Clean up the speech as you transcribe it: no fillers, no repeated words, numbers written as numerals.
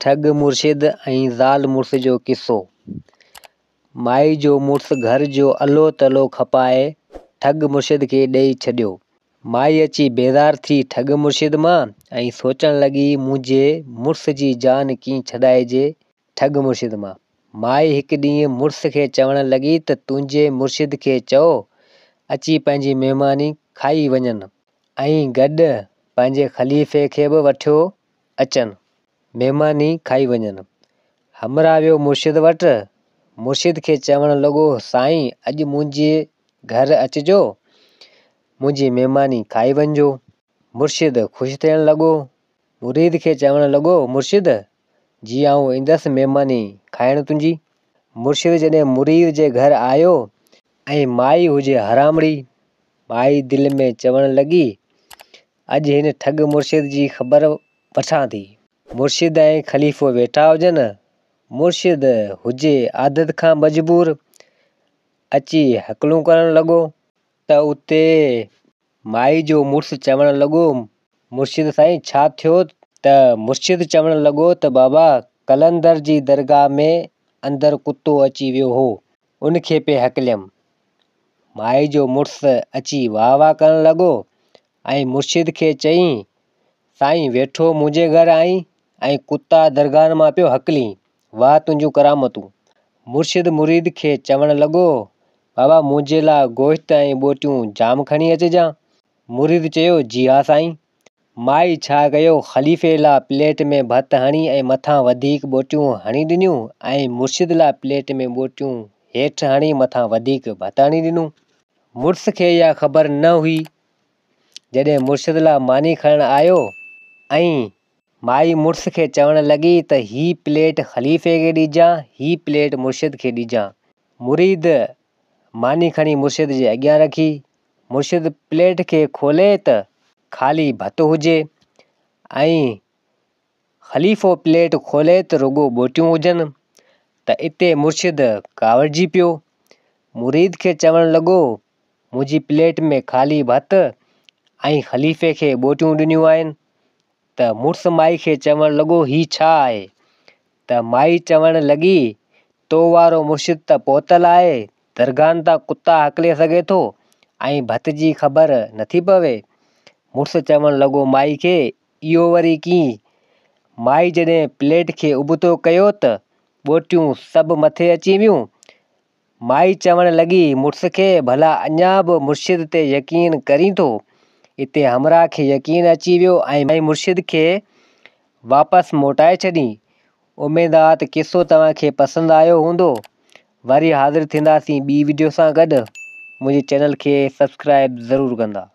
ठग मुर्शिद ऐं ज़ाल मुड़ुस जो किस्सो। माई जो मुड़ुस घर जो अलो तलो खपाए ठग मुर्शिद खे ॾेई छॾियो। माई अची बेज़ार थी ठग मुर्शिद मां ऐं सोचण लॻी मुंहिंजे मुड़ुस जी जान कीअं छॾाइजे ठग मुर्शिद मां। माई हिकु ॾींहुं मुड़ुस खे चवण लॻी त तुंहिंजे मुर्शिद खे चओ अची पंहिंजी महिमानी खाई वञनि ऐं गॾु पंहिंजे ख़लीफ़े खे बि वठियो अचनि महिमानी खाई वञनि। हमरा वियो मुर्शिद वटि। मुर्शिद खे चवण लॻो साईं अॼु मुंहिंजे घर अचिजो मुंहिंजी महिमानी खाई वञिजो। मुर्शिद ख़ुशि थियण लॻो। मुरीद खे चवण लॻो मुर्शिद जी आऊं ईंदसि महिमानी खाइण तुंहिंजी। मुर्शिद जॾहिं मुरीद जे घर आयो ऐं माई हुजे हरामड़ी। माई दिलि में चवण लॻी अॼु हिन ठग मुर्शिद जी ख़बर वठां थी। मुर्शिद ऐं ख़लीफ़ो वेठा हुजनि। मुर्शिद हुजे आदत खां मजबूर अची हकलूं करण लॻो त उते माई जो मुड़ुस चवण लॻो मुर्शिद साईं छा थियो? त मुर्शिद चवण लॻो त बाबा कलंदर जी दरगाह में अंदरि कुतो अची वियो हो उनखे पे हकलियमि। माई जो मुड़ुस अची वाह वाह करण लॻो ऐं मुर्शिद खे चयईं साईं वेठो मुंहिंजे घर आई ऐं कुता दरगाह मां पियो हकली वाह तुंहिंजूं करामतूं। मुर्शिद मुरीद खे चवण लॻो बाबा मुंहिंजे लाइ गोश्त ऐं ॿोटियूं जाम खणी अचिजांइ। मुरीद चयो जी हा साईं। माई छा कयो ख़लीफ़े लाइ प्लेट में भत हणी ऐं मथां वधीक ॿोटियूं हणी ॾिनियूं ऐं मुर्शिद लाइ प्लेट में ॿोटियूं हेठि हणी मथां वधीक भत हणी ॾिनियूं। मुड़ुस खे इहा ख़बर न हुई। जॾहिं मुर्शिद लाइ मानी खणण आयो ऐं माई मुड़ुस खे चवण लॻी त ही प्लेट ख़लीफ़े खे ॾिजां ही प्लेट मुर्शिद खे ॾिजां। मुरीद मानी खणी मुर्शिद जे अॻियां रखी। मुर्शिद प्लेट खे खोले त ख़ाली भत हुजे ऐं ख़लीफ़ो प्लेट खोले त रुॻो ॿोटियूं हुजनि त इते मुर्शिद कावड़जी पियो। मुरीद खे चवण लॻो मुंहिंजी प्लेट में ख़ाली भत ऐं ख़लीफ़े खे ॿोटियूं ॾिनियूं आहिनि। त मुड़ुस माई खे चवण लॻो ही छा आहे? त माई चवण लॻी तो वारो मुर्शिद त पोतल आहे दरगाहनि तां कुता हकले सघे थो ऐं भत जी ख़बर नथी पवे। मुड़ुस चवण लॻो माई खे इहो वरी कीअं? माई जॾहिं प्लेट खे उबतो कयो त ॿोटियूं सभु मथे अची वियूं। माई चवण लॻी मुड़ुस खे भला अञा बि मुर्शिद ते यकीन करीं थो? इते हमरा खे यकीन अची वियो ऐं मुर्शिद खे वापसि मोटाए छॾी। उमेद आहे त किस्सो तव्हांखे पसंदि आयो हूंदो। वरी हाज़िर थींदासीं ॿी वीडियो सां गॾु। मुंहिंजे चैनल खे सब्सक्राइब ज़रूरु कंदा।